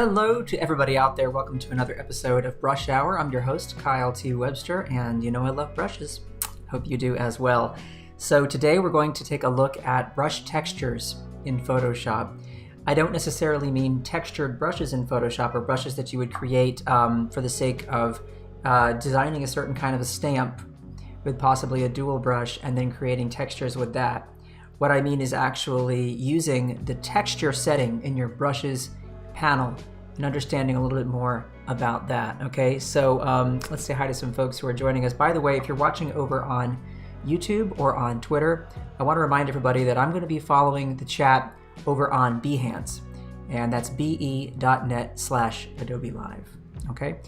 Hello to everybody out there. Welcome to another episode of Brush Hour. I'm your host, Kyle T. Webster, and you know I love brushes. Hope you do as well. So today we're going to take a look at brush textures in Photoshop. I don't necessarily mean textured brushes in Photoshop or brushes that you would create for the sake of designing a certain kind of a stamp with possibly a dual brush and then creating textures with that. What I mean is actually using the texture setting in your brushes panel and understanding a little bit more about that. Okay, so let's say hi to some folks who are joining us. By the way, if you're watching over on YouTube or on Twitter, I want to remind everybody that I'm going to be following the chat over on Behance, and that's be.net/Adobe Live. Okay,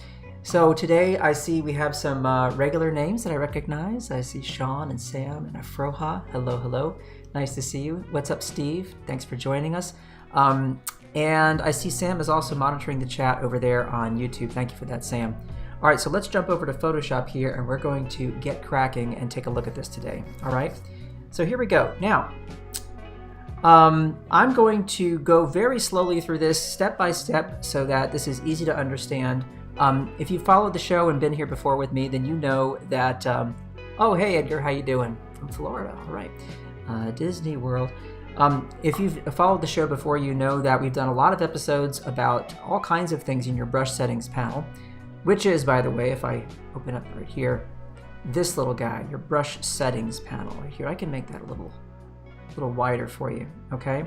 so today I see we have some regular names that I recognize. I see Sean and Sam and Afroha. Hello, hello. Nice to see you. What's up, Steve? Thanks for joining us. And I see Sam is also monitoring the chat over there on YouTube. Thank you for that, Sam. All right, so let's jump over to Photoshop here, and we're going to get cracking and take a look at this today. All right, so here we go. Now, I'm going to go very slowly through this step by step so that this is easy to understand. If you've followed the show and been here before with me, then you know that, oh, hey, Edgar, how you doing? From Florida, all right. Disney World. If you've followed the show before, you know that we've done a lot of episodes about all kinds of things in your brush settings panel, which is, by the way, if I open up right here, this little guy, your brush settings panel right here. I can make that a little wider for you, okay?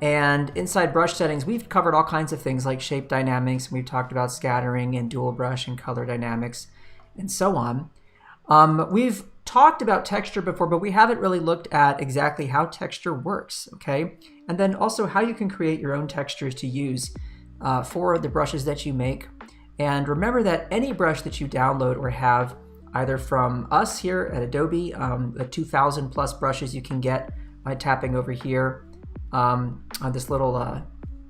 And inside brush settings, we've covered all kinds of things like shape dynamics. We've talked about scattering and dual brush and color dynamics and so on. We've talked about texture before, but we haven't really looked at exactly how texture works, okay? And then also how you can create your own textures to use for the brushes that you make. And remember that any brush that you download or have, either from us here at Adobe, the 2,000 plus brushes you can get by tapping over here on this little,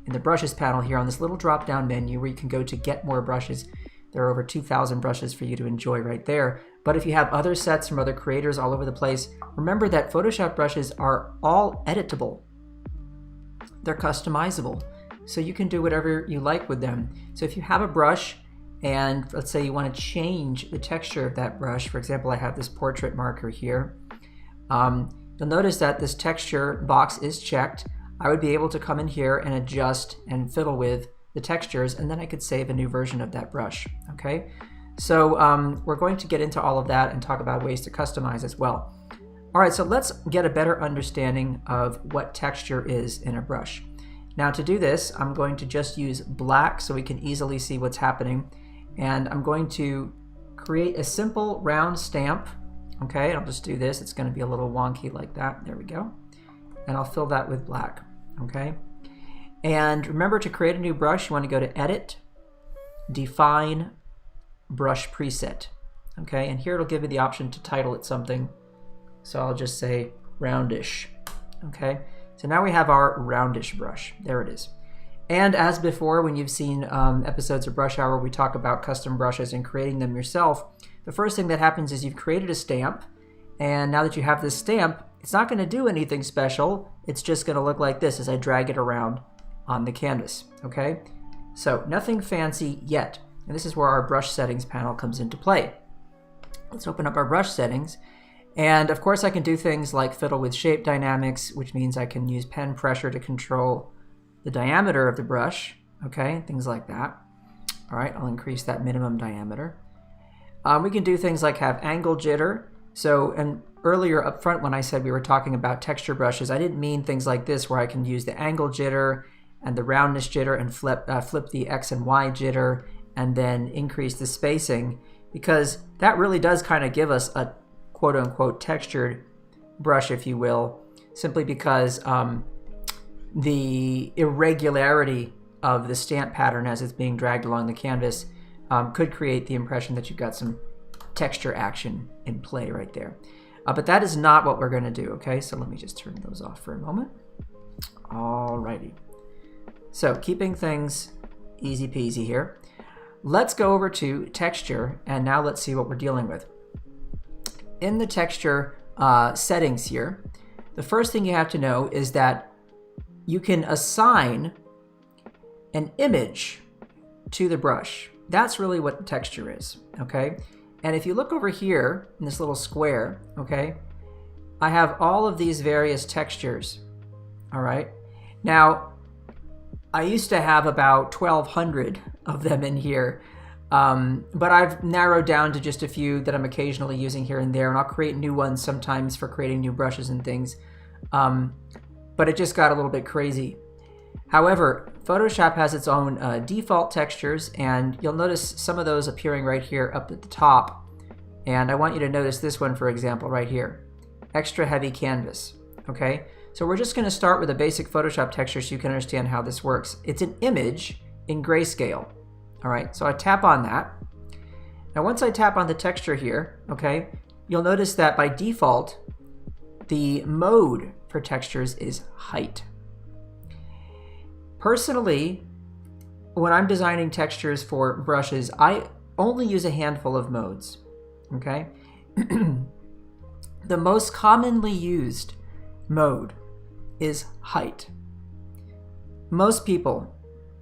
in the brushes panel here, on this little drop-down menu where you can go to get more brushes. There are over 2,000 brushes for you to enjoy right there. But if you have other sets from other creators all over the place, remember that Photoshop brushes are all editable. They're customizable, so you can do whatever you like with them. So if you have a brush and let's say you want to change the texture of that brush, for example, I have this portrait marker here. You'll notice that this texture box is checked. I would be able to come in here and adjust and fiddle with the textures, and then I could save a new version of that brush, okay? So we're going to get into all of that and talk about ways to customize as well. All right, so let's get a better understanding of what texture is in a brush. Now to do this, I'm going to just use black so we can easily see what's happening. And I'm going to create a simple round stamp, okay? I'll just do this. It's gonna be a little wonky like that. There we go. And I'll fill that with black, okay? And remember, to create a new brush, you wanna go to Edit, Define, Brush Preset, okay? And here it'll give you the option to title it something. So I'll just say roundish, okay? So now we have our roundish brush. There it is. And as before, when you've seen episodes of Brush Hour, we talk about custom brushes and creating them yourself. The first thing that happens is you've created a stamp, and now that you have this stamp, it's not gonna do anything special. It's just gonna look like this as I drag it around on the canvas, okay? So nothing fancy yet. And this is where our brush settings panel comes into play. Let's open up our brush settings. And of course I can do things like fiddle with shape dynamics, which means I can use pen pressure to control the diameter of the brush, okay? Things like that. All right, I'll increase that minimum diameter. We can do things like have angle jitter. So, and earlier up front when I said we were talking about texture brushes, I didn't mean things like this where I can use the angle jitter and the roundness jitter and flip the X and Y jitter and then increase the spacing, because that really does kind of give us a quote-unquote textured brush, if you will, simply because the irregularity of the stamp pattern as it's being dragged along the canvas could create the impression that you've got some texture action in play right there. But that is not what we're going to do, okay? So let me just turn those off for a moment. Alrighty. So keeping things easy peasy here. Let's go over to texture, and now let's see what we're dealing with. In the texture settings here, the first thing you have to know is that you can assign an image to the brush. That's really what the texture is, okay? And if you look over here in this little square, okay, I have all of these various textures, all right? Now, I used to have about 1,200 of them in here, but I've narrowed down to just a few that I'm occasionally using here and there, and I'll create new ones sometimes for creating new brushes and things. But it just got a little bit crazy. However, Photoshop has its own default textures, and you'll notice some of those appearing right here up at the top. And I want you to notice this one, for example, right here. Extra heavy canvas, okay? So we're just gonna start with a basic Photoshop texture so you can understand how this works. It's an image in grayscale, all right? So I tap on that. Now once I tap on the texture here, okay, you'll notice that by default, the mode for textures is height. Personally, when I'm designing textures for brushes, I only use a handful of modes, okay? The most commonly used mode is height. Most people,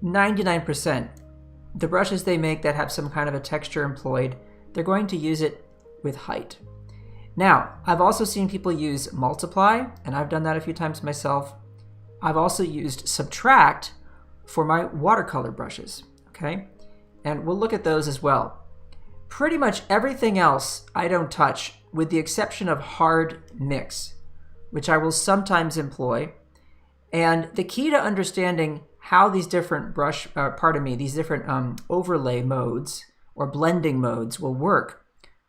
99%, the brushes they make that have some kind of a texture employed, they're going to use it with height. Now, I've also seen people use multiply, and I've done that a few times myself. I've also used subtract for my watercolor brushes, okay? And we'll look at those as well. Pretty much everything else I don't touch, with the exception of hard mix, which I will sometimes employ. And the key to understanding how these different these different overlay modes or blending modes will work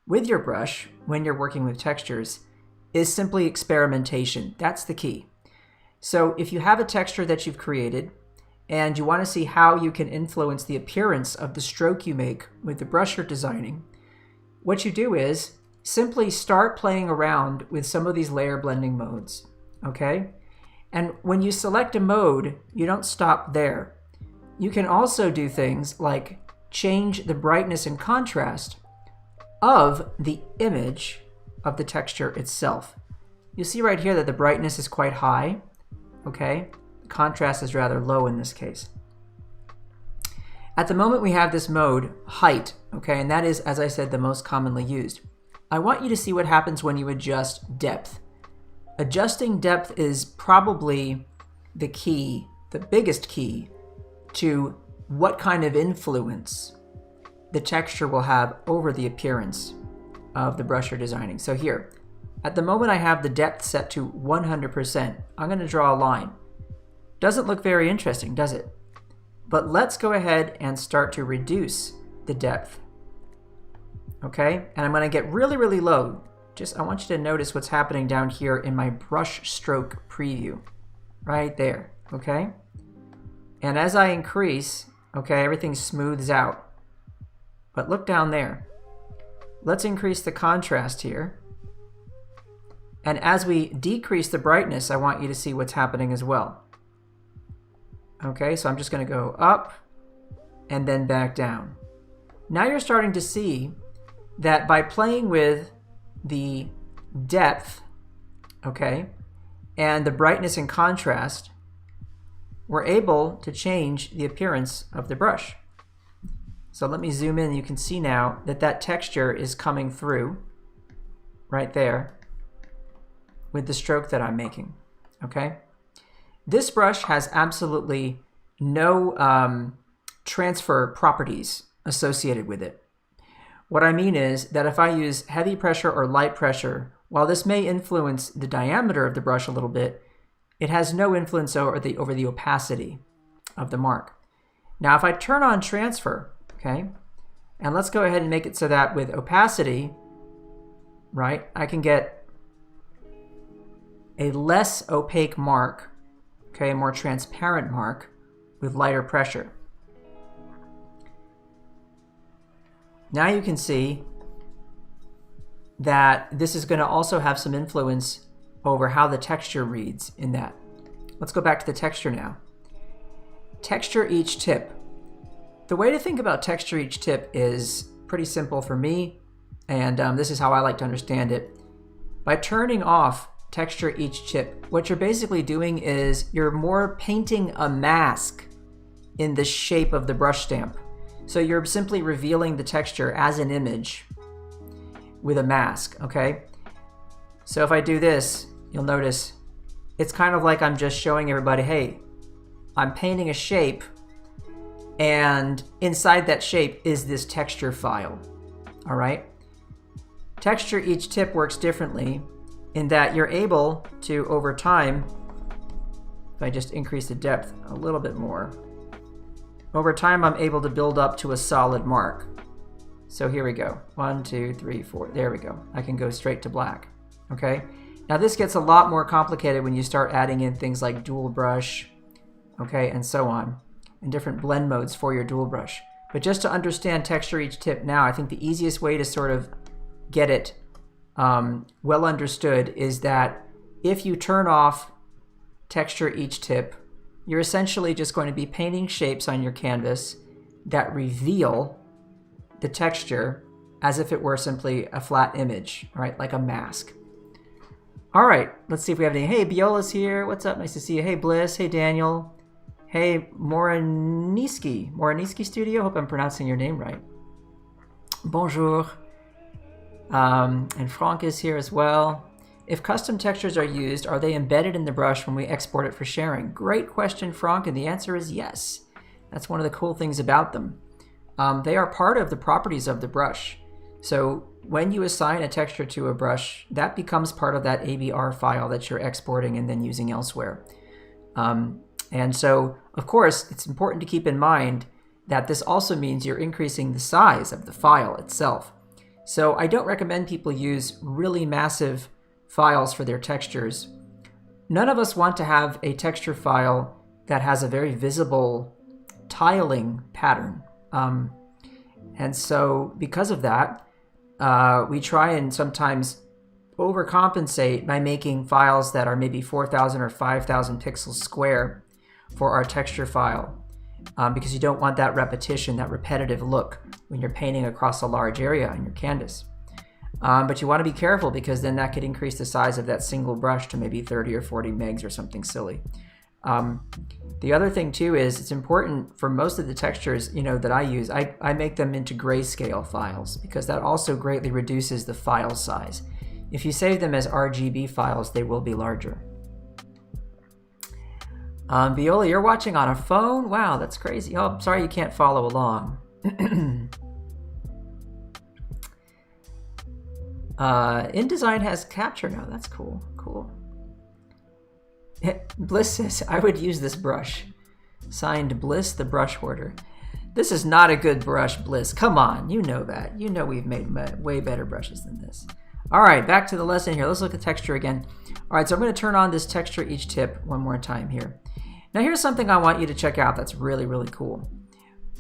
with your brush when you're working with textures is simply experimentation. That's the key. So if you have a texture that you've created and you want to see how you can influence the appearance of the stroke you make with the brush you're designing, what you do is simply start playing around with some of these layer blending modes, okay? And when you select a mode, you don't stop there. You can also do things like change the brightness and contrast of the image of the texture itself. You'll see right here that the brightness is quite high, okay? The contrast is rather low in this case. At the moment we have this mode, height, okay, and that is, as I said, the most commonly used. I want you to see what happens when you adjust depth. Adjusting depth is probably the key, the biggest key, to what kind of influence the texture will have over the appearance of the brush you're designing. So here, at the moment I have the depth set to 100%. I'm going to draw a line. Doesn't look very interesting, does it? But let's go ahead and start to reduce the depth. Okay, and I'm going to get really, really low. I want you to notice what's happening down here in my brush stroke preview. Right there, okay? And as I increase, okay, everything smooths out. But look down there. Let's increase the contrast here. And as we decrease the brightness, I want you to see what's happening as well. Okay, so I'm just going to go up and then back down. Now you're starting to see that by playing with the depth, okay, and the brightness and contrast, we're able to change the appearance of the brush. So let me zoom in. You can see now that that texture is coming through right there with the stroke that I'm making, okay? This brush has absolutely no transfer properties associated with it. What I mean is that if I use heavy pressure or light pressure, while this may influence the diameter of the brush a little bit, it has no influence over the opacity of the mark. Now if I turn on transfer, okay, and let's go ahead and make it so that with opacity, right, I can get a less opaque mark, okay, a more transparent mark with lighter pressure. Now you can see that this is going to also have some influence over how the texture reads in that. Let's go back to the texture now. Texture each tip. The way to think about texture each tip is pretty simple for me, and this is how I like to understand it. By turning off texture each tip, what you're basically doing is you're more painting a mask in the shape of the brush stamp. So you're simply revealing the texture as an image with a mask, okay? So if I do this, you'll notice it's kind of like I'm just showing everybody, hey, I'm painting a shape, and inside that shape is this texture file, all right? Texture each tip works differently in that you're able to, over time, if I just increase the depth a little bit more, over time I'm able to build up to a solid mark. So here we go, 1, 2, 3, 4, there we go. I can go straight to black, okay? Now this gets a lot more complicated when you start adding in things like dual brush, okay, and so on, and different blend modes for your dual brush. But just to understand texture each tip now, I think the easiest way to sort of get it well understood is that if you turn off texture each tip, you're essentially just going to be painting shapes on your canvas that reveal the texture as if it were simply a flat image, right, like a mask. All right, let's see if we have any. Hey, Biola's here. What's up? Nice to see you. Hey, Bliss. Hey, Daniel. Hey, Moraniski Studio. Hope I'm pronouncing your name right. Bonjour. And Franck is here as well. If custom textures are used, are they embedded in the brush when we export it for sharing? Great question, Franck, and the answer is yes. That's one of the cool things about them. They are part of the properties of the brush. So when you assign a texture to a brush, that becomes part of that ABR file that you're exporting and then using elsewhere. And so, of course, it's important to keep in mind that this also means you're increasing the size of the file itself. So I don't recommend people use really massive files for their textures. None of us want to have a texture file that has a very visible tiling pattern. And so because of that, we try and sometimes overcompensate by making files that are maybe 4,000 or 5,000 pixels square for our texture file, because you don't want that repetition, that repetitive look when you're painting across a large area on your canvas. But you want to be careful because then that could increase the size of that single brush to maybe 30 or 40 megs or something silly. The other thing too is it's important for most of the textures, that I use, I make them into grayscale files because that also greatly reduces the file size. If you save them as RGB files, they will be larger. Viola, you're watching on a phone? Wow, that's crazy. Oh, I'm sorry you can't follow along. InDesign has capture now. That's cool. Cool. Bliss says, I would use this brush. Signed, Bliss, the brush hoarder. This is not a good brush, Bliss. Come on, you know that. You know we've made way better brushes than this. All right, back to the lesson here. Let's look at texture again. All right, so I'm going to turn on this texture each tip one more time here. Now here's something I want you to check out that's really, really cool.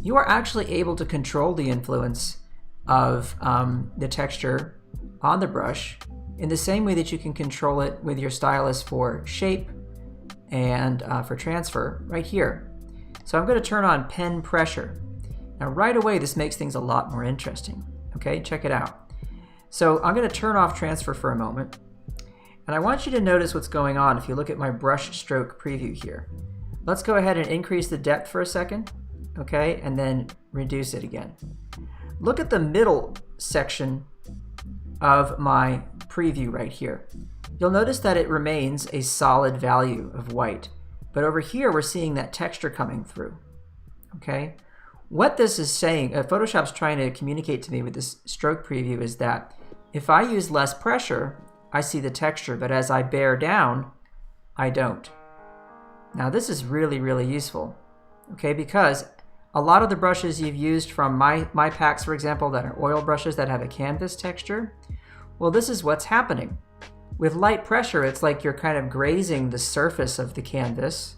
You are actually able to control the influence of the texture on the brush in the same way that you can control it with your stylus for shape and for transfer right here. So I'm going to turn on pen pressure. Now right away this makes things a lot more interesting. Okay, check it out. So I'm going to turn off transfer for a moment, and I want you to notice what's going on if you look at my brush stroke preview here. Let's go ahead and increase the depth for a second, okay, and then reduce it again. Look at the middle section of my preview right here. You'll notice that it remains a solid value of white, but over here we're seeing that texture coming through, okay? What this is saying, Photoshop's trying to communicate to me with this stroke preview is that if I use less pressure, I see the texture, but as I bear down, I don't. Now this is really, really useful, okay, because a lot of the brushes you've used from my packs, for example, that are oil brushes that have a canvas texture, well, this is what's happening. With light pressure, it's like you're kind of grazing the surface of the canvas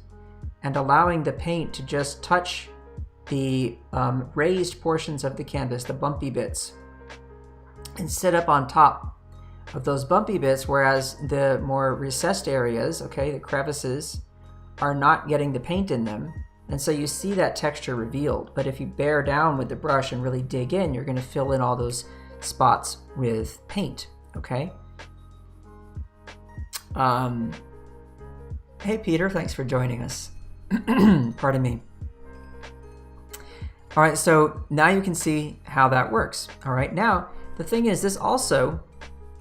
and allowing the paint to just touch the raised portions of the canvas, the bumpy bits, and sit up on top of those bumpy bits, whereas the more recessed areas, okay, the crevices, are not getting the paint in them. And so you see that texture revealed. But if you bear down with the brush and really dig in, you're going to fill in all those spots with paint, okay? Hey, Peter, thanks for joining us. Pardon me. All right, so now you can see how that works. All right, now the thing is, this also,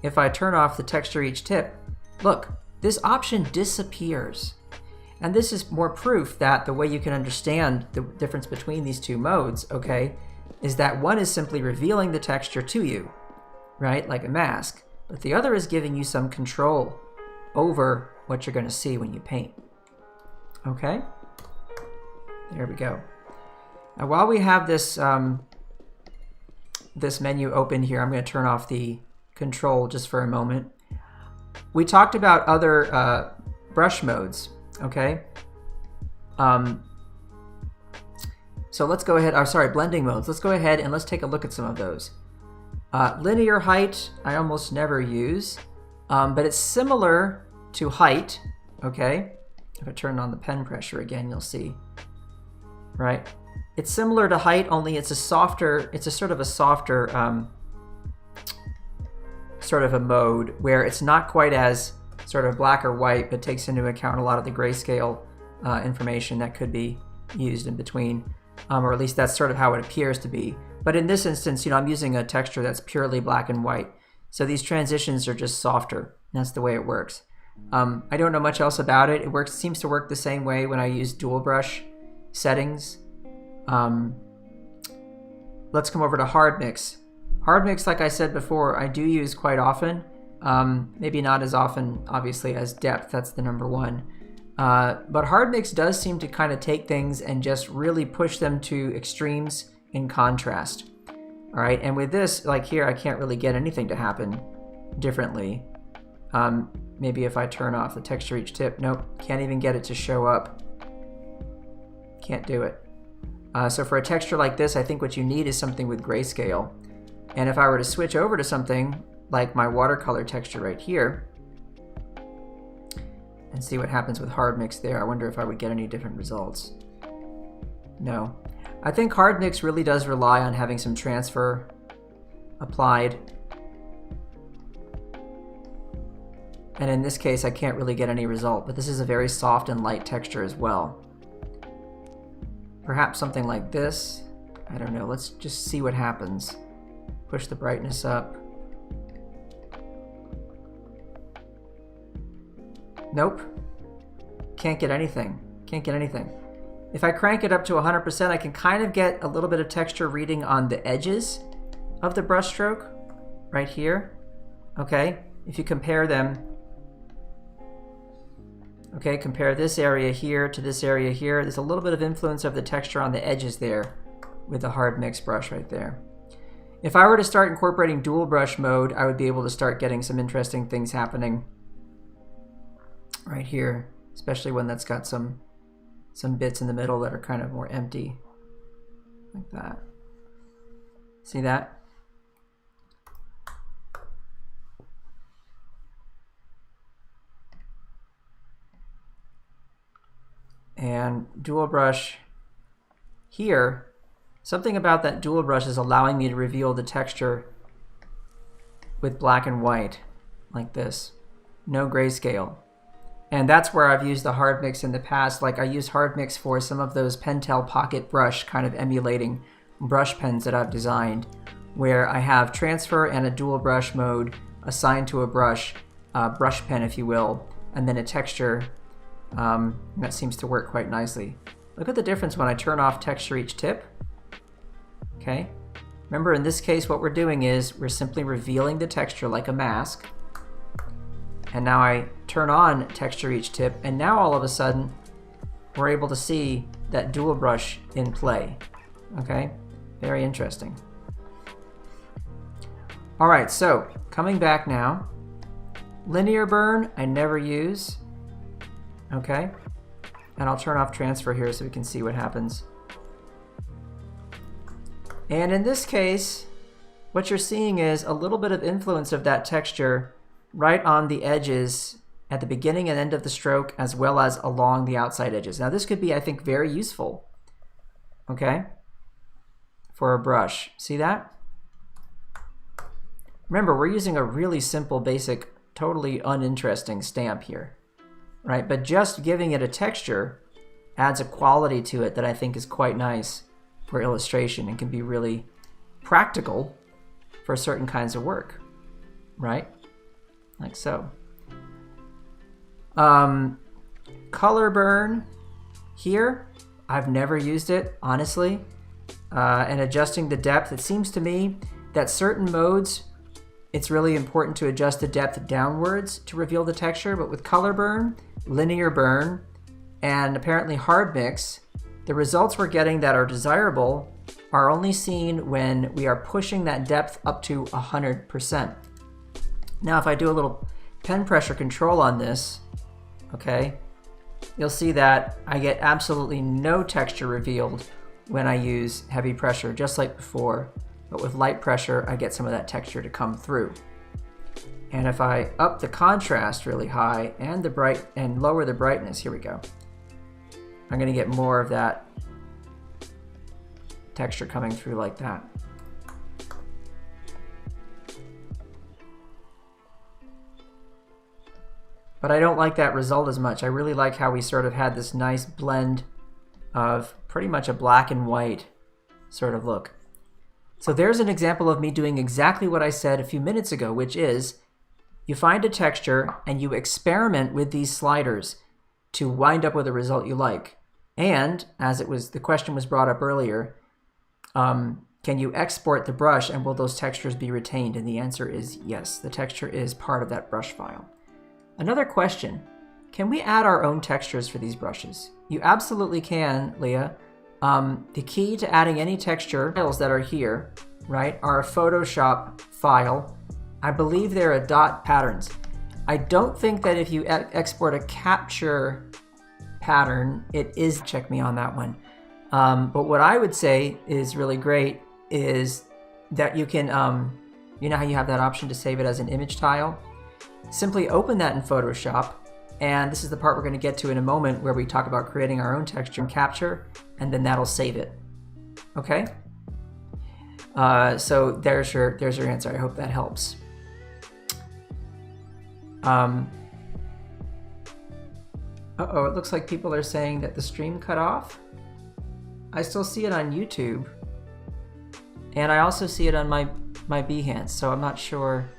if I turn off the texture each tip, look, this option disappears. And this is more proof that the way you can understand the difference between these two modes, okay, is that one is simply revealing the texture to you, right, like a mask, but the other is giving you some control over what you're going to see when you paint. Okay, there we go. Now, while we have this this menu open here, I'm going to turn off the control just for a moment. We talked about other brush modes, okay? So let's go ahead, blending modes. Let's go ahead and let's take a look at some of those. Linear height, I almost never use, but it's similar to height, okay? If I turn on the pen pressure again, you'll see, right? It's similar to height, only it's a softer, it's a sort of a softer sort of a mode where it's not quite as sort of black or white, but takes into account a lot of the grayscale information that could be used in between, or at least that's sort of how it appears to be. But in this instance, you know, I'm using a texture that's purely black and white. So these transitions are just softer. That's the way it works. I don't know much else about it. It seems to work the same way when I use dual brush settings. Let's come over to hard mix. Hard mix, like I said before, I do use quite often. Maybe not as often, obviously, as depth. That's the number one. But hard mix does seem to kind of take things and just really push them to extremes in contrast. All right, and with this, like here, I can't really get anything to happen differently. Maybe if I turn off the texture each tip, nope, can't even get it to show up. Can't do it. So for a texture like this, I think what you need is something with grayscale. And if I were to switch over to something like my watercolor texture right here, and see what happens with hard mix there, I wonder if I would get any different results. No. I think hard mix really does rely on having some transfer applied. And in this case, I can't really get any result, but this is a very soft and light texture as well. Perhaps something like this. I don't know, let's just see what happens. Push the brightness up. Nope. Can't get anything. Can't get anything. If I crank it up to 100%, I can kind of get a little bit of texture reading on the edges of the brush stroke right here. Okay, if you compare them, okay, compare this area here to this area here, there's a little bit of influence of the texture on the edges there with the hard mix brush right there. If I were to start incorporating dual brush mode, I would be able to start getting some interesting things happening right here, especially when that's got some bits in the middle that are kind of more empty, like that. See that? And dual brush here, something about that dual brush is allowing me to reveal the texture with black and white, like this. No grayscale. And that's where I've used the hard mix in the past. Like I used hard mix for some of those Pentel pocket brush kind of emulating brush pens that I've designed, where I have transfer and a dual brush mode assigned to a brush pen, if you will, and then a texture. That seems to work quite nicely. Look at the difference when I turn off texture each tip. Okay. Remember, in this case, what we're doing is we're simply revealing the texture like a mask. And now I turn on texture each tip, and now all of a sudden we're able to see that dual brush in play. Okay, very interesting. All right, so coming back now, linear burn I never use. Okay, and I'll turn off transfer here so we can see what happens. And in this case, what you're seeing is a little bit of influence of that texture right on the edges at the beginning and end of the stroke, as well as along the outside edges. Now this could be, I think, very useful, okay, for a brush. See that? Remember, we're using a really simple, basic, totally uninteresting stamp here, right? But just giving it a texture adds a quality to it that I think is quite nice. for illustration and can be really practical for certain kinds of work, right? Like so. Color burn here, I've never used it, honestly. And adjusting the depth, it seems to me that certain modes, it's really important to adjust the depth downwards to reveal the texture, but with color burn, linear burn, and apparently hard mix, the results we're getting that are desirable are only seen when we are pushing that depth up to 100%. Now, if I do a little pen pressure control on this, okay, you'll see that I get absolutely no texture revealed when I use heavy pressure, just like before. But with light pressure, I get some of that texture to come through. And if I up the contrast really high and lower the brightness, here we go, I'm going to get more of that texture coming through like that. But I don't like that result as much. I really like how we sort of had this nice blend of pretty much a black and white sort of look. So there's an example of me doing exactly what I said a few minutes ago, which is you find a texture and you experiment with these sliders to wind up with a result you like. And as the question was brought up earlier, can you export the brush and will those textures be retained? And the answer is yes, the texture is part of that brush file. Another question, can we add our own textures for these brushes? You absolutely can, Leah. The key to adding any texture files that are here, right, are a Photoshop file. I believe they're a dot patterns. I don't think that if you export a capture pattern, it is, check me on that one. But what I would say is really great is that you can, you know how you have that option to save it as an image tile? Simply open that in Photoshop, and this is the part we're going to get to in a moment where we talk about creating our own texture and capture, and then that'll save it. Okay? So there's your answer. I hope that helps. Uh-oh, it looks like people are saying that the stream cut off. I still see it on YouTube, and I also see it on my Behance, so I'm not sure.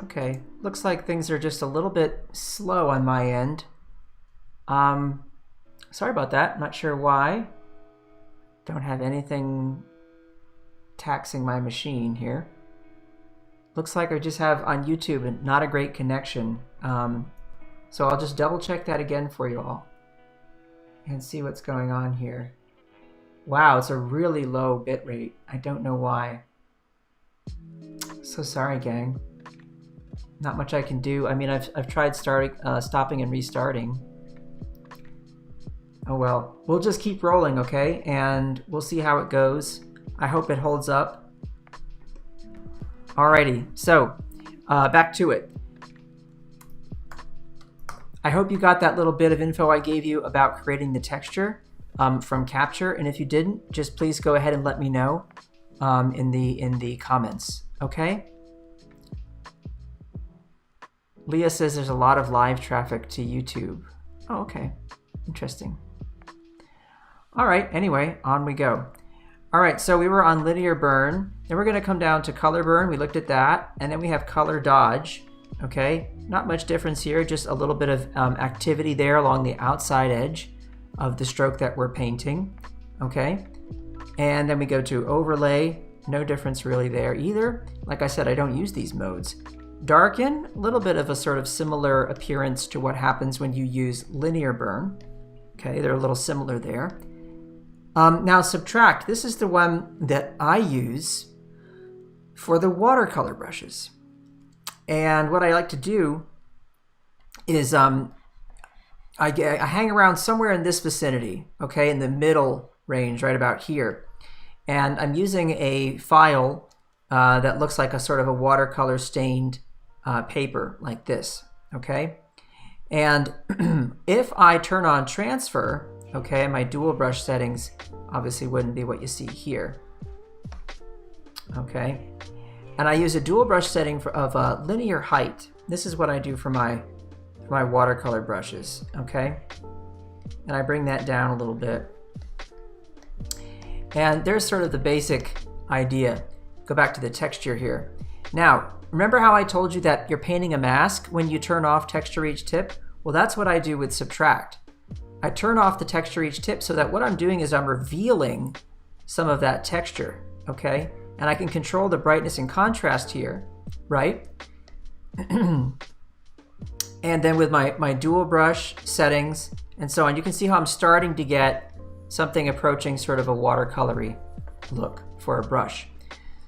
Okay, looks like things are just a little bit slow on my end. Sorry about that, not sure why. Don't have anything taxing my machine here. Looks like I just have on YouTube not a great connection. So I'll just double check that again for you all and see what's going on here. Wow, it's a really low bit rate. I don't know why. So sorry, gang. Not much I can do. I mean, I've tried stopping and restarting. Oh well, we'll just keep rolling, okay? And we'll see how it goes. I hope it holds up. Alrighty, so back to it. I hope you got that little bit of info I gave you about creating the texture from Capture, and if you didn't, just please go ahead and let me know in the comments, okay? Leah says there's a lot of live traffic to YouTube. Oh, okay. Interesting. All right, anyway, on we go. All right, so we were on linear burn. Then we're going to come down to color burn. We looked at that. And then we have color dodge. Okay, not much difference here, just a little bit of activity there along the outside edge of the stroke that we're painting. Okay, and then we go to overlay. No difference really there either. Like I said, I don't use these modes. Darken, a little bit of a sort of similar appearance to what happens when you use linear burn. Okay, they're a little similar there. Now subtract, this is the one that I use for the watercolor brushes. And what I like to do is I hang around somewhere in this vicinity, okay, in the middle range, right about here. And I'm using a file that looks like a sort of a watercolor stained paper like this, okay? And if I turn on transfer, okay, my dual brush settings obviously wouldn't be what you see here. Okay, and I use a dual brush setting of linear height. This is what I do for my watercolor brushes, okay? And I bring that down a little bit. And there's sort of the basic idea. Go back to the texture here. Now, remember how I told you that you're painting a mask when you turn off texture each tip? Well, that's what I do with subtract. I turn off the texture each tip so that what I'm doing is I'm revealing some of that texture, okay? And I can control the brightness and contrast here, right? And then with my dual brush settings and so on, you can see how I'm starting to get something approaching sort of a watercolory look for a brush.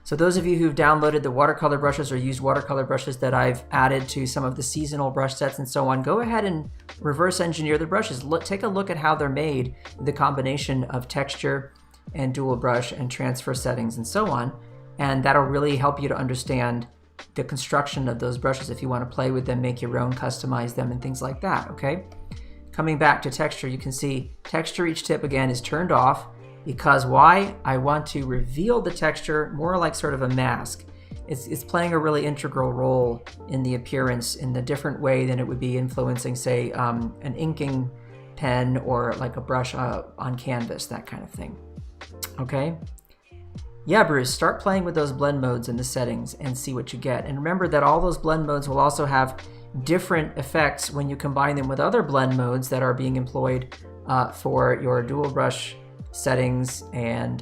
So those of you who've downloaded the watercolor brushes or used watercolor brushes that I've added to some of the seasonal brush sets and so on, go ahead and reverse engineer the brushes. Take a look at how they're made, the combination of texture and dual brush and transfer settings and so on, and that'll really help you to understand the construction of those brushes if you want to play with them, make your own, customize them, and things like that, okay? Coming back to texture, you can see texture each tip again is turned off because why? I want to reveal the texture more like sort of a mask. It's playing a really integral role in the appearance in a different way than it would be influencing, say, an inking pen or like a brush on canvas, that kind of thing, okay? Yeah, Bruce, start playing with those blend modes in the settings and see what you get. And remember that all those blend modes will also have different effects when you combine them with other blend modes that are being employed for your dual brush settings and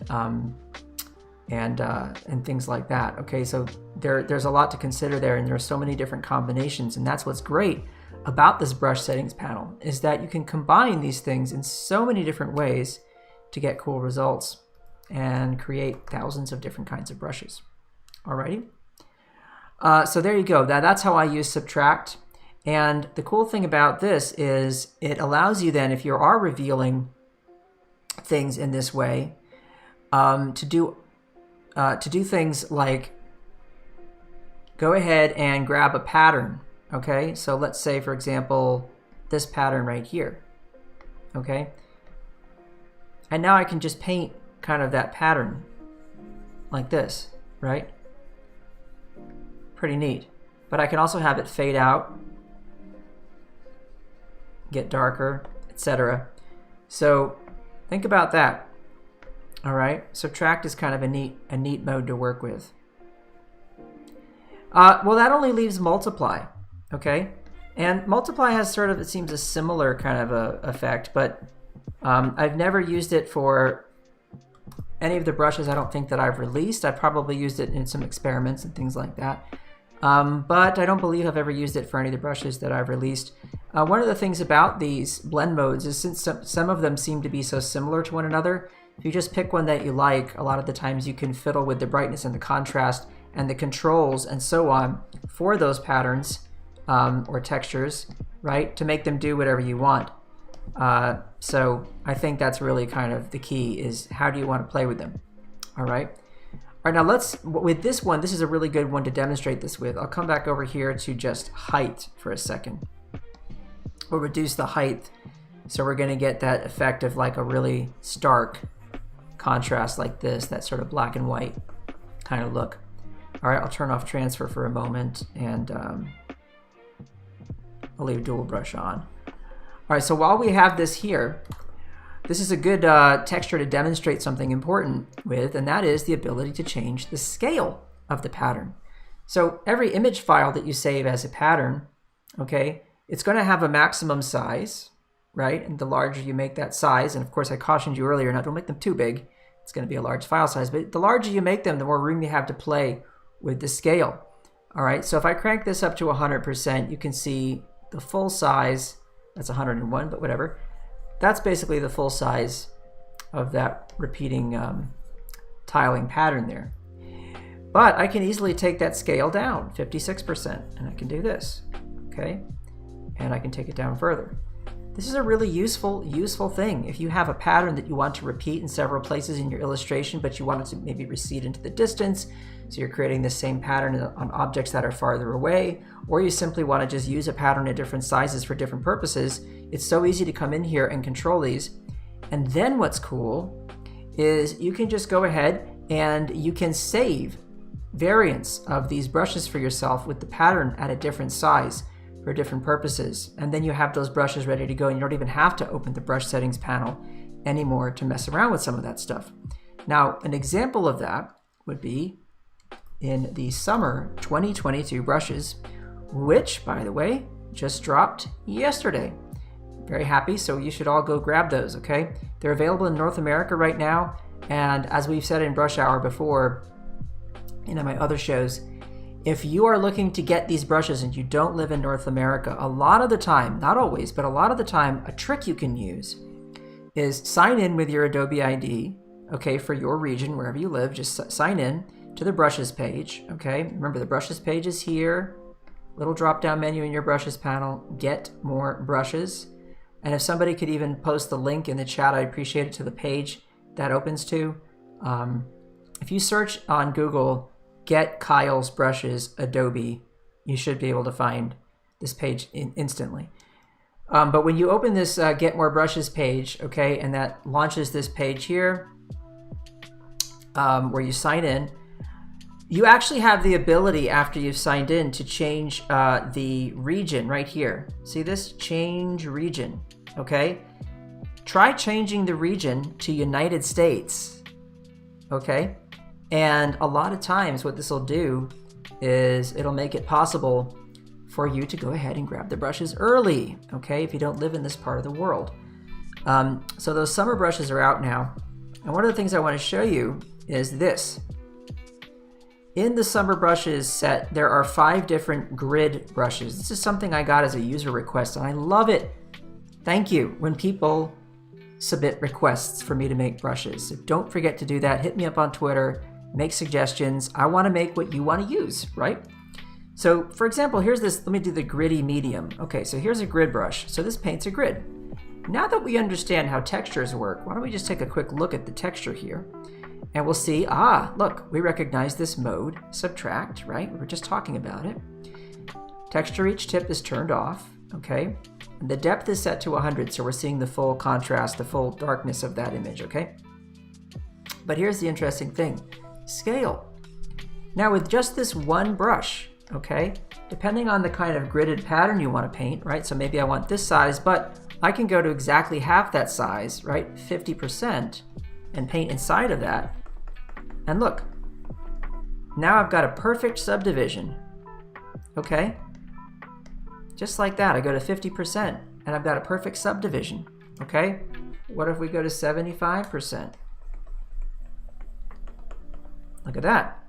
things like that. Okay, so there's a lot to consider there, and there's so many different combinations, and that's what's great about this brush settings panel, is that you can combine these things in so many different ways to get cool results and create thousands of different kinds of brushes. Alrighty. So there you go. That's how I use subtract. And the cool thing about this is it allows you then, if you are revealing things in this way, to do things like go ahead and grab a pattern. Okay, so let's say, for example, this pattern right here. Okay, and now I can just paint kind of that pattern like this, right? Pretty neat. But I can also have it fade out, get darker, etc. So think about that. All right, subtract is kind of a neat mode to work with. Well, that only leaves multiply, okay? And multiply has sort of, it seems, a similar kind of a effect, but I've never used it for any of the brushes I don't think that I've released. I've probably used it in some experiments and things like that. But I don't believe I've ever used it for any of the brushes that I've released. One of the things about these blend modes is since some of them seem to be so similar to one another, if you just pick one that you like, a lot of the times you can fiddle with the brightness and the contrast and the controls and so on for those patterns or textures, right, to make them do whatever you want. So I think that's really kind of the key, is how do you want to play with them, all right? All right, now with this one, this is a really good one to demonstrate this with. I'll come back over here to just height for a second. We'll reduce the height, so we're going to get that effect of like a really stark contrast like this, that sort of black and white kind of look. All right, I'll turn off transfer for a moment, and I'll leave dual brush on. All right, so while we have this here, this is a good texture to demonstrate something important with, and that is the ability to change the scale of the pattern. So every image file that you save as a pattern, okay, it's going to have a maximum size, right? And the larger you make that size, and of course I cautioned you earlier, not don't make them too big. It's going to be a large file size, but the larger you make them, the more room you have to play with the scale. All right, so if I crank this up to 100%, you can see the full size. That's 101, but whatever. That's basically the full size of that repeating tiling pattern there. But I can easily take that scale down, 56%, and I can do this, okay? And I can take it down further. this is a really useful thing. If you have a pattern that you want to repeat in several places in your illustration, but you want it to maybe recede into the distance, so you're creating the same pattern on objects that are farther away, or you simply want to just use a pattern at different sizes for different purposes, it's so easy to come in here and control these. And then what's cool is you can just go ahead and you can save variants of these brushes for yourself with the pattern at a different size for different purposes. And then you have those brushes ready to go, and you don't even have to open the brush settings panel anymore to mess around with some of that stuff. Now, an example of that would be in the summer 2022 brushes, which, by the way, just dropped yesterday. Very happy, so you should all go grab those, okay? They're available in North America right now, and as we've said in Brush Hour before, and in my other shows, if you are looking to get these brushes and you don't live in North America, a lot of the time, not always, but a lot of the time, a trick you can use is sign in with your Adobe ID, okay, for your region, wherever you live. Just sign in to the brushes page, okay? Remember, the brushes page is here, little drop-down menu in your brushes panel, get more brushes. And if somebody could even post the link in the chat, I'd appreciate it, to the page that opens to. If you search on Google, get Kyle's brushes Adobe, you should be able to find this page instantly. But when you open this get more brushes page, okay, and that launches this page here where you sign in, you actually have the ability after you've signed in to change the region right here. See this? Change region, okay? Try changing the region to United States, okay? And a lot of times what this will do is it'll make it possible for you to go ahead and grab the brushes early, okay, if you don't live in this part of the world. So those summer brushes are out now. And one of the things I want to show you is this. In the summer brushes set, there are 5 different grid brushes. This is something I got as a user request, and I love it. Thank you when people submit requests for me to make brushes. So don't forget to do that. Hit me up on Twitter, make suggestions. I want to make what you want to use, right? So for example, here's this, let me do the gritty medium. Okay, so here's a grid brush. So this paints a grid. Now that we understand how textures work, why don't we just take a quick look at the texture here? And we'll see, look, we recognize this mode, subtract, right? We were just talking about it. Texture each tip is turned off, okay? And the depth is set to 100, so we're seeing the full contrast, the full darkness of that image, okay? But here's the interesting thing, scale. Now with just this one brush, okay, depending on the kind of gridded pattern you want to paint, right? So maybe I want this size, but I can go to exactly half that size, right? 50%, and paint inside of that. And look, now I've got a perfect subdivision, okay? Just like that, I go to 50% and I've got a perfect subdivision, okay? What if we go to 75%? Look at that.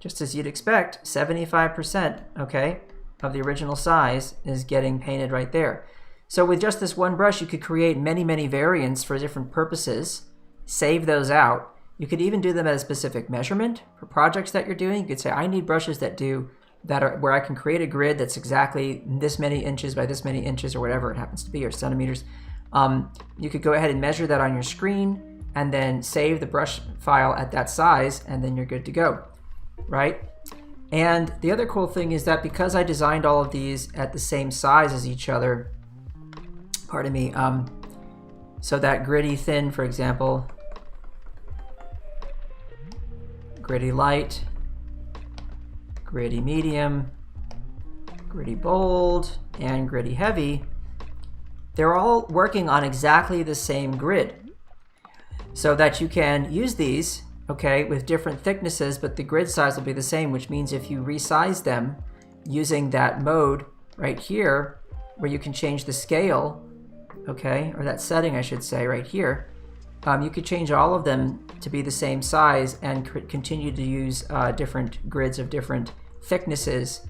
Just as you'd expect, 75%, okay, of the original size is getting painted right there. So with just this one brush, you could create many, many variants for different purposes, save those out. You could even do them at a specific measurement for projects that you're doing. You could say, I need brushes that are where I can create a grid that's exactly this many inches by this many inches, or whatever it happens to be, or centimeters. You could go ahead and measure that on your screen and then save the brush file at that size, and then you're good to go, right? And the other cool thing is that because I designed all of these at the same size as each other, pardon me, so that gritty thin, for example, gritty light, gritty medium, gritty bold, and gritty heavy, they're all working on exactly the same grid. So that you can use these, okay, with different thicknesses, but the grid size will be the same, which means if you resize them using that mode right here, where you can change the scale, okay, or that setting I should say right here, you could change all of them to be the same size and continue to use different grids of different thicknesses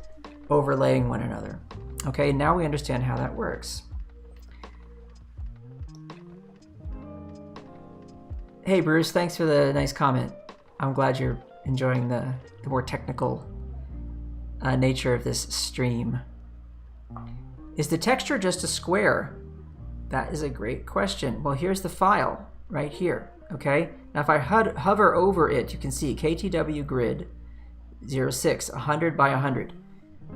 overlaying one another. Okay, now we understand how that works. Hey Bruce, thanks for the nice comment. I'm glad you're enjoying the more technical nature of this stream. Is the texture just a square? That is a great question. Well, here's the file right here, okay? Now if I hover over it, you can see KTW grid 06, 100 by 100.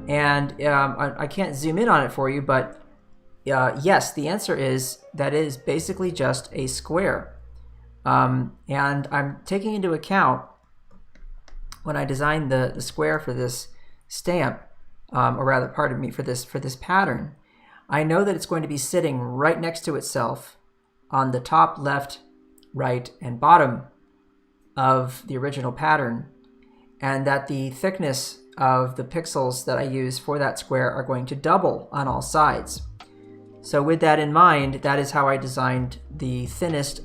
And I can't zoom in on it for you, but yes, the answer is that is basically just a square. And I'm taking into account when I designed the square for this stamp, or rather, pardon me, for this pattern, I know that it's going to be sitting right next to itself on the top, left, right, and bottom of the original pattern, and that the thickness of the pixels that I use for that square are going to double on all sides. So with that in mind, that is how I designed the thinnest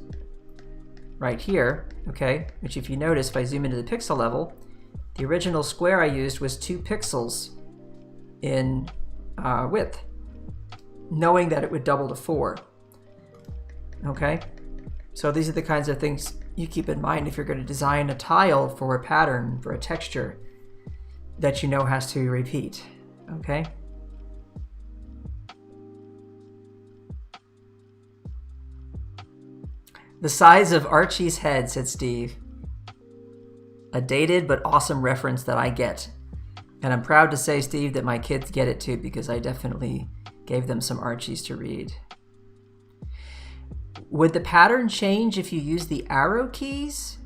right here, okay? Which if you notice, if I zoom into the pixel level, the original square I used was 2 pixels in width, knowing that it would double to 4, okay? So these are the kinds of things you keep in mind if you're going to design a tile for a pattern, for a texture that you know has to repeat, okay? The size of Archie's head, said Steve. A dated but awesome reference that I get. And I'm proud to say, Steve, that my kids get it too, because I definitely gave them some Archies to read. Would the pattern change if you use the arrow keys?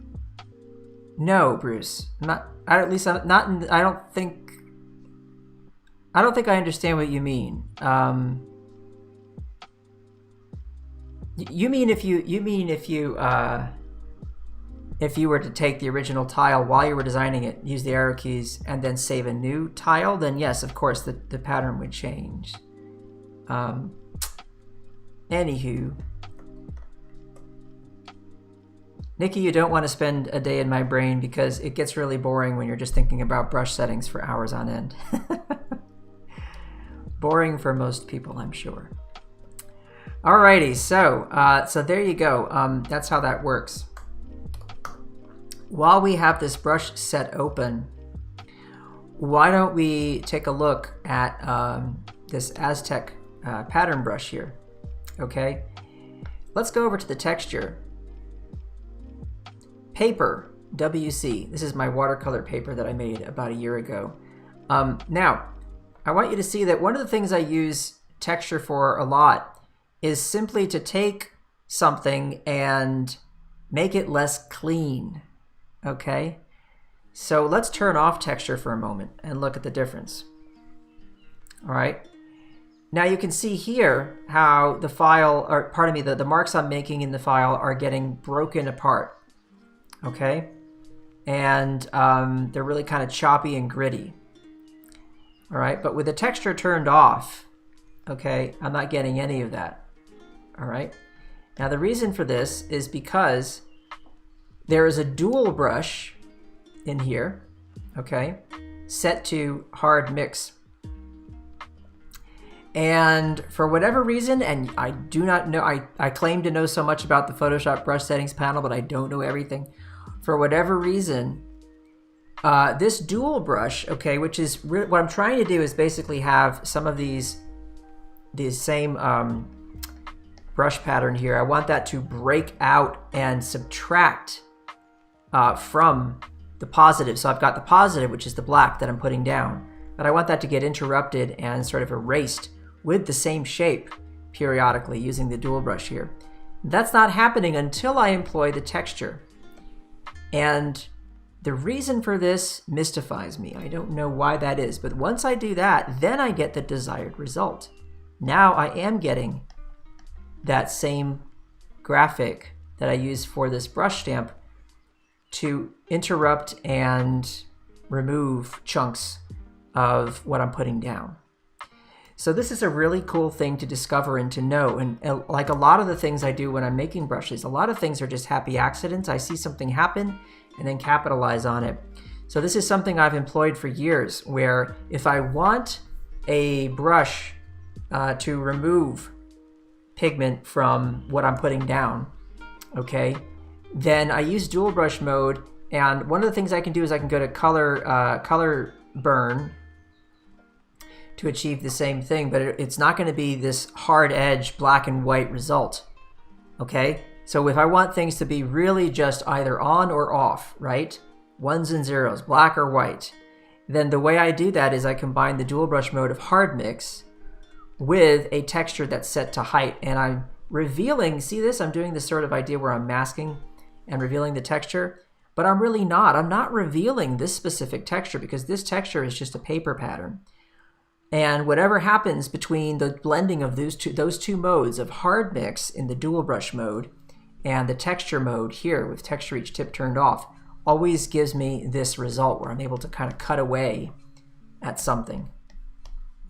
No, Bruce. I don't think I understand what you mean. You mean if you were to take the original tile while you were designing it, use the arrow keys, and then save a new tile, then yes, of course, the pattern would change. Anywho. Nikki, you don't want to spend a day in my brain because it gets really boring when you're just thinking about brush settings for hours on end. Boring for most people, I'm sure. Alrighty, so there you go. That's how that works. While we have this brush set open, why don't we take a look at this Aztec pattern brush here, okay? Let's go over to the texture. Paper, WC. This is my watercolor paper that I made about a year ago. Now, I want you to see that one of the things I use texture for a lot is simply to take something and make it less clean, okay? So let's turn off texture for a moment and look at the difference. All right. Now you can see here how the file, or pardon me, the marks I'm making in the file are getting broken apart. Okay, and they're really kind of choppy and gritty. All right, but with the texture turned off, okay, I'm not getting any of that. All right, now the reason for this is because there is a dual brush in here, okay, set to hard mix. And for whatever reason, and I do not know, I claim to know so much about the Photoshop brush settings panel, but I don't know everything. For whatever reason, this dual brush, okay, which is what I'm trying to do is basically have some of these same brush pattern here. I want that to break out and subtract from the positive. So I've got the positive, which is the black that I'm putting down, but I want that to get interrupted and sort of erased with the same shape periodically using the dual brush here. That's not happening until I employ the texture. And the reason for this mystifies me. I don't know why that is, but once I do that, then I get the desired result. Now I am getting that same graphic that I used for this brush stamp to interrupt and remove chunks of what I'm putting down. So this is a really cool thing to discover and to know. And like a lot of the things I do when I'm making brushes, a lot of things are just happy accidents. I see something happen and then capitalize on it. So this is something I've employed for years, where if I want a brush to remove pigment from what I'm putting down, okay, then I use dual brush mode. And one of the things I can do is I can go to color burn, to achieve the same thing, but it's not going to be this hard edge black and white result. Okay, so if I want things to be really just either on or off, right? Ones and zeros, black or white, then the way I do that is I combine the dual brush mode of hard mix with a texture that's set to height, and I'm revealing, see this? I'm doing this sort of idea where I'm masking and revealing the texture, but I'm really not. I'm not revealing this specific texture because this texture is just a paper pattern. And whatever happens between the blending of those two modes of hard mix in the dual brush mode and the texture mode here with texture each tip turned off always gives me this result where I'm able to kind of cut away at something.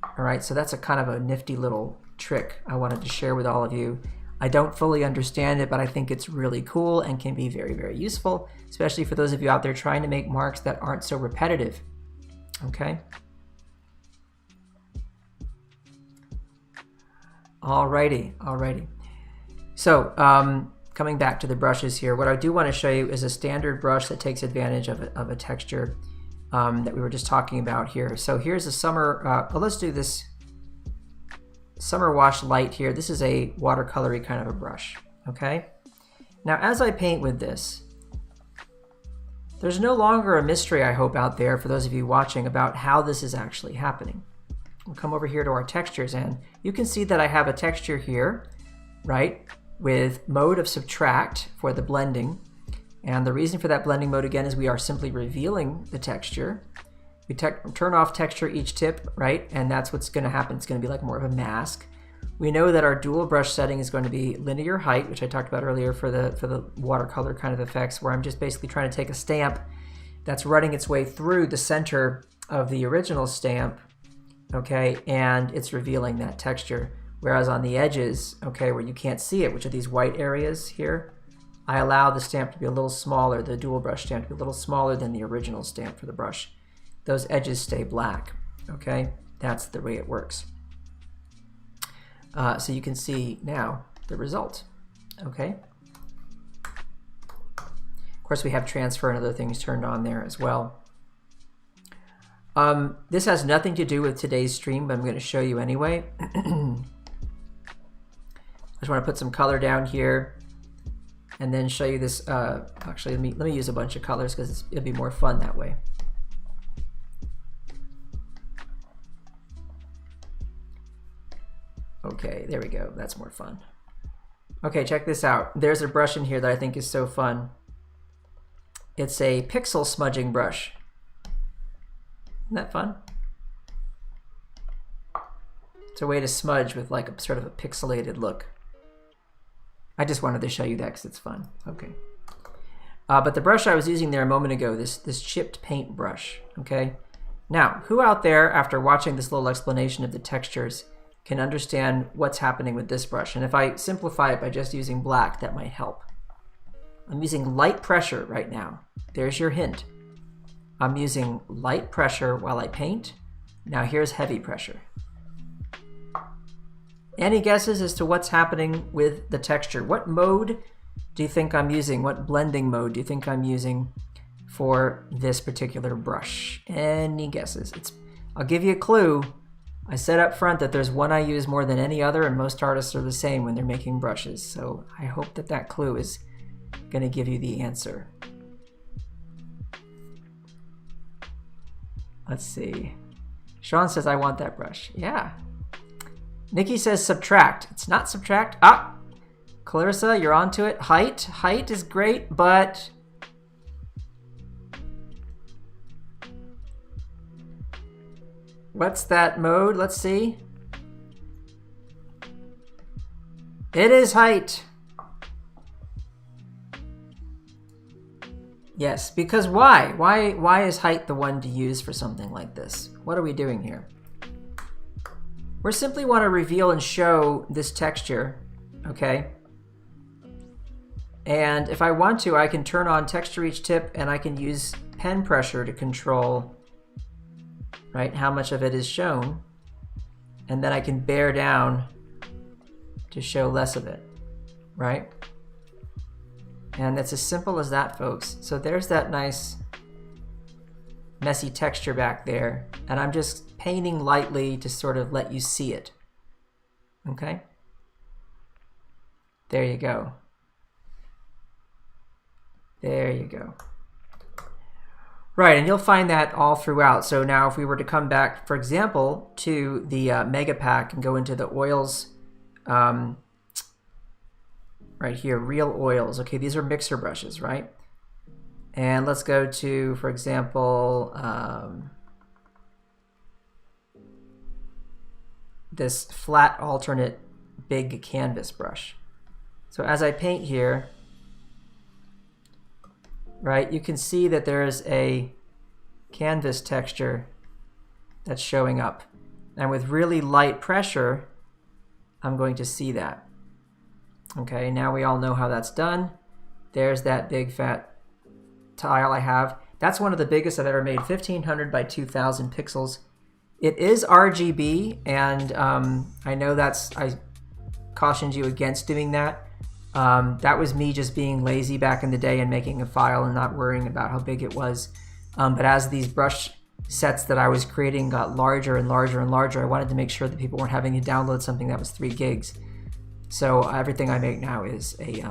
All right, so that's a kind of a nifty little trick I wanted to share with all of you. I don't fully understand it, but I think it's really cool and can be very, very useful, especially for those of you out there trying to make marks that aren't so repetitive. Okay. Alrighty. So coming back to the brushes here, what I do want to show you is a standard brush that takes advantage of a texture that we were just talking about here. So here's a summer, let's do this summer wash light here. This is a watercolory kind of a brush, okay? Now as I paint with this, there's no longer a mystery, I hope, out there for those of you watching about how this is actually happening. We'll come over here to our textures, and you can see that I have a texture here, right, with mode of subtract for the blending. And the reason for that blending mode, again, is we are simply revealing the texture. We turn off texture each tip, right, and that's what's going to happen. It's going to be like more of a mask. We know that our dual brush setting is going to be linear height, which I talked about earlier for the watercolor kind of effects, where I'm just basically trying to take a stamp that's running its way through the center of the original stamp, okay, and it's revealing that texture. Whereas on the edges, okay, where you can't see it, which are these white areas here, I allow the stamp to be a little smaller, the dual brush stamp to be a little smaller than the original stamp for the brush. Those edges stay black, okay? That's the way it works. So you can see now the result, okay? Of course, we have transfer and other things turned on there as well. This has nothing to do with today's stream, but I'm going to show you anyway. I just want to put some color down here and then show you this. Actually, let me use a bunch of colors because it'll be more fun that way. Okay, there we go. That's more fun. Okay, check this out. There's a brush in here that I think is so fun. It's a pixel smudging brush. Isn't that fun? It's a way to smudge with like a sort of a pixelated look. I just wanted to show you that because it's fun. Okay. But the brush I was using there a moment ago, this chipped paint brush, okay? Now, who out there, after watching this little explanation of the textures, can understand what's happening with this brush? And if I simplify it by just using black, that might help. I'm using light pressure right now. There's your hint. I'm using light pressure while I paint. Now here's heavy pressure. Any guesses as to what's happening with the texture? What mode do you think I'm using? What blending mode do you think I'm using for this particular brush? Any guesses? I'll give you a clue. I said up front that there's one I use more than any other, and most artists are the same when they're making brushes. So I hope that that clue is going to give you the answer. Let's see. Sean says, I want that brush. Yeah. Nikki says subtract. It's not subtract. Ah! Clarissa, you're onto it. Height. Height is great, but... what's that mode? Let's see. It is height. Yes, because why? Why is height the one to use for something like this? What are we doing here? We simply want to reveal and show this texture, okay? And if I want to, I can turn on texture each tip and I can use pen pressure to control, right, how much of it is shown. And then I can bear down to show less of it, right? And it's as simple as that, folks. So there's that nice messy texture back there, and I'm just painting lightly to sort of let you see it. Okay? There you go. There you go. Right, and you'll find that all throughout. So now if we were to come back, for example, to the Mega Pack and go into the oils, right here, real oils. Okay, these are mixer brushes, right? And let's go to, for example, this flat alternate big canvas brush. So as I paint here, right, you can see that there is a canvas texture that's showing up. And with really light pressure, I'm going to see that. Okay, now we all know how that's done. There's that big fat tile I have. That's one of the biggest I've ever made, 1500 by 2000 pixels. It is RGB, and I know I cautioned you against doing that. That was me just being lazy back in the day and making a file and not worrying about how big it was. But as these brush sets that I was creating got larger and larger and larger, I wanted to make sure that people weren't having to download something that was 3 gigs. So everything I make now is a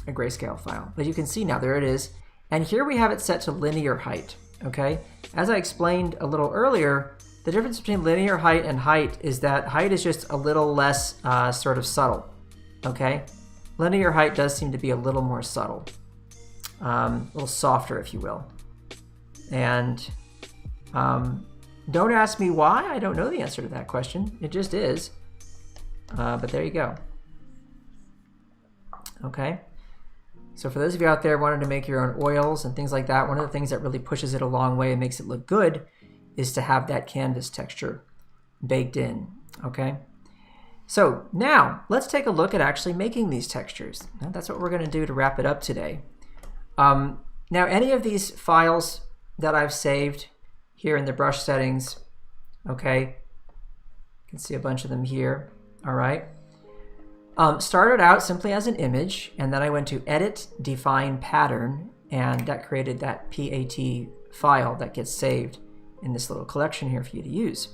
grayscale file. But you can see now, there it is. And here we have it set to linear height, okay? As I explained a little earlier, the difference between linear height and height is that height is just a little less sort of subtle, okay? Linear height does seem to be a little more subtle, a little softer, if you will. And don't ask me why, I don't know the answer to that question. It just is, but there you go. Okay. So for those of you out there wanting to make your own oils and things like that, one of the things that really pushes it a long way and makes it look good is to have that canvas texture baked in, okay? So now let's take a look at actually making these textures. Now, that's what we're gonna do to wrap it up today. Now any of these files that I've saved here in the brush settings, okay, you can see a bunch of them here, all right? Started out simply as an image, and then I went to Edit, Define Pattern, and that created that PAT file that gets saved in this little collection here for you to use.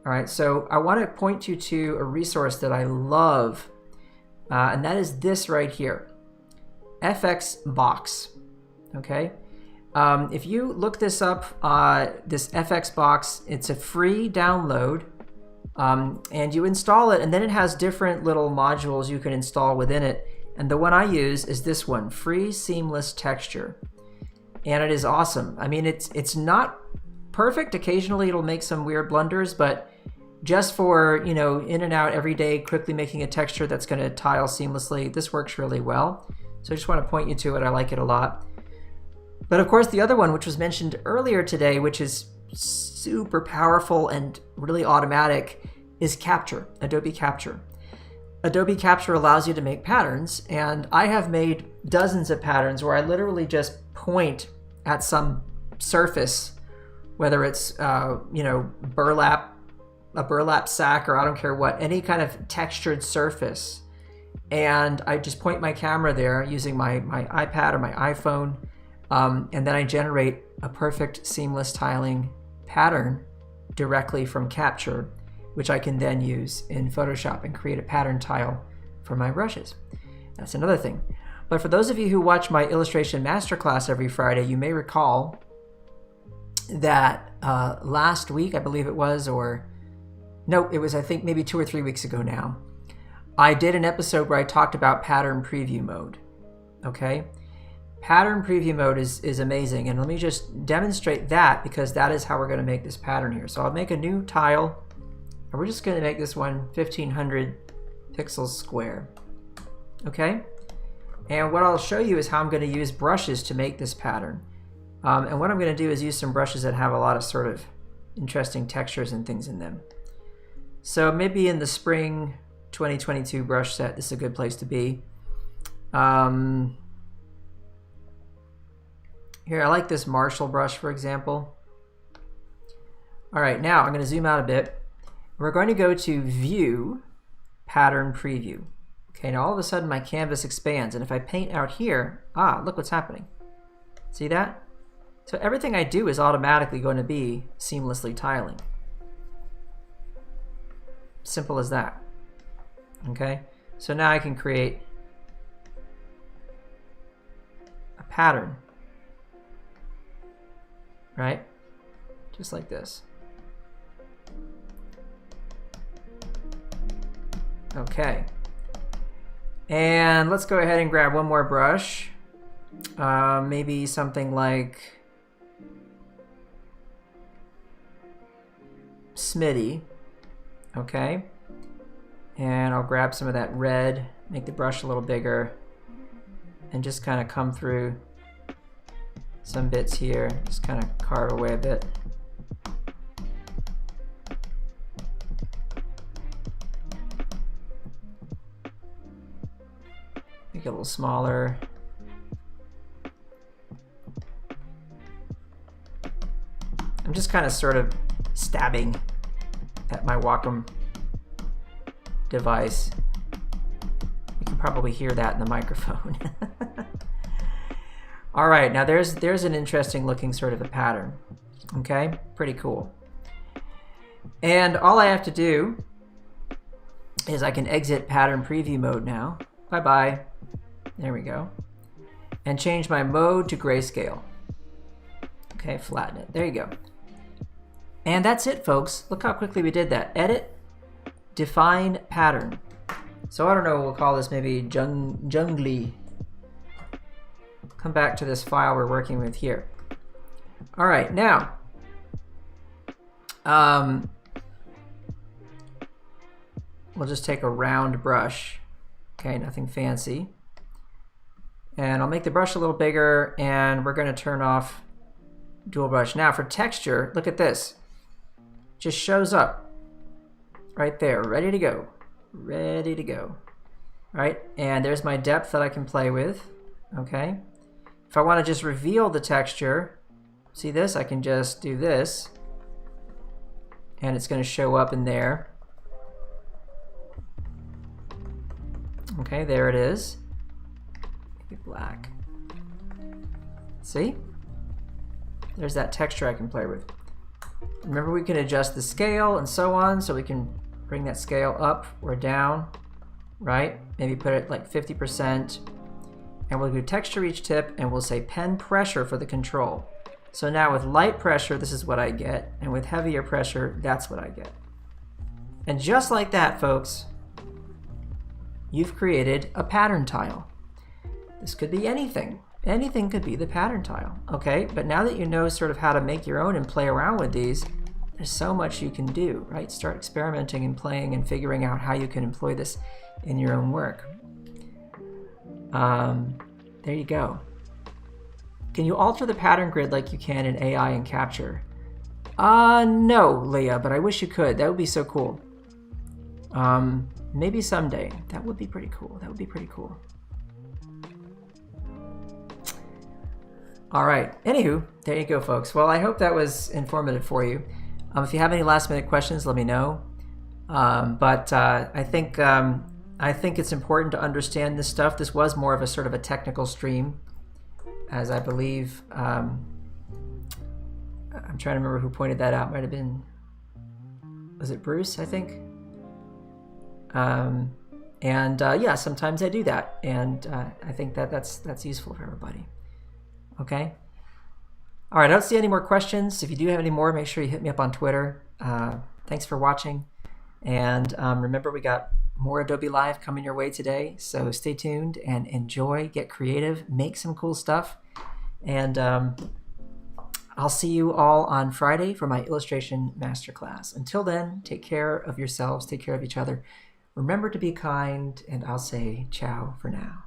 All right, so I want to point you to a resource that I love, and that is this right here, FX Box, okay? If you look this up, this FX Box, it's a free download. And you install it, and then it has different little modules you can install within it. And the one I use is this one, Free Seamless Texture. And it is awesome. I mean, it's not perfect. Occasionally it'll make some weird blunders, but just for, you know, in and out every day, quickly making a texture that's going to tile seamlessly, this works really well. So I just want to point you to it. I like it a lot. But of course, the other one, which was mentioned earlier today, which is super powerful and really automatic, is Capture, Adobe Capture. Adobe Capture allows you to make patterns, and I have made dozens of patterns where I literally just point at some surface, whether it's you know, a burlap sack, or I don't care what, any kind of textured surface, and I just point my camera there using my iPad or my iPhone, and then I generate a perfect seamless tiling pattern directly from Capture, which I can then use in Photoshop and create a pattern tile for my brushes. That's another thing. But for those of you who watch my illustration masterclass every Friday, you may recall that last week, I believe it was, or no, it was, I think maybe 2 or 3 weeks ago now, I did an episode where I talked about pattern preview mode, okay? Pattern preview mode is amazing, and let me just demonstrate that, because that is how we're going to make this pattern here. So I'll make a new tile, and we're just going to make this one 1500 pixels square, okay? And what I'll show you is how I'm going to use brushes to make this pattern. And what I'm going to do is use some brushes that have a lot of sort of interesting textures and things in them. So maybe in the spring 2022 brush set, this is a good place to be. Here, I like this Marshall brush, for example. All right, now I'm going to zoom out a bit. We're going to go to View, Pattern Preview. Okay, now all of a sudden my canvas expands, and if I paint out here, look what's happening. See that? So everything I do is automatically going to be seamlessly tiling. Simple as that. Okay, so now I can create a pattern, right? Just like this. Okay. And let's go ahead and grab one more brush. Maybe something like Smitty. Okay. And I'll grab some of that red, make the brush a little bigger, and just kind of come through some bits here. Just kind of carve away a bit. Make it a little smaller. I'm just kind of sort of stabbing at my Wacom device. You can probably hear that in the microphone. All right, now there's an interesting looking sort of a pattern. Okay, pretty cool. And all I have to do is I can exit pattern preview mode now. Bye-bye. There we go. And change my mode to grayscale. Okay, flatten it. There you go. And that's it, folks. Look how quickly we did that. Edit, define pattern. So I don't know, we'll call this maybe jungly. Come back to this file we're working with here. All right, now, we'll just take a round brush. Okay, nothing fancy. And I'll make the brush a little bigger, and we're going to turn off dual brush. Now for texture, look at this. Just shows up right there, ready to go. Ready to go. All right, and there's my depth that I can play with. Okay. If I want to just reveal the texture, see this? I can just do this, and it's going to show up in there. Okay, there it is. Make it black. See? There's that texture I can play with. Remember, we can adjust the scale and so on, so we can bring that scale up or down, right? Maybe put it like 50%. And we'll do texture each tip, and we'll say pen pressure for the control. So now with light pressure, this is what I get, and with heavier pressure, that's what I get. And just like that, folks, you've created a pattern tile. This could be anything. Anything could be the pattern tile, okay? But now that you know sort of how to make your own and play around with these, there's so much you can do, right? Start experimenting and playing and figuring out how you can employ this in your own work. There you go. Can you alter the pattern grid like you can in AI and Capture? No, Leah, but I wish you could. That would be so cool. Maybe someday. That would be pretty cool. That would be pretty cool. All right. Anywho, there you go, folks. Well, I hope that was informative for you. If you have any last-minute questions, let me know. I think it's important to understand this stuff. This was more of a sort of a technical stream, as I believe. I'm trying to remember who pointed that out. Might have been, was it Bruce, I think? Yeah, sometimes I do that, and I think that's useful for everybody. Okay. All right. I don't see any more questions. If you do have any more, make sure you hit me up on Twitter. Thanks for watching, and remember, we got more Adobe Live coming your way today. So stay tuned and enjoy. Get creative. Make some cool stuff, and I'll see you all on Friday for my illustration masterclass. Until then, take care of yourselves. Take care of each other. Remember to be kind, and I'll say ciao for now.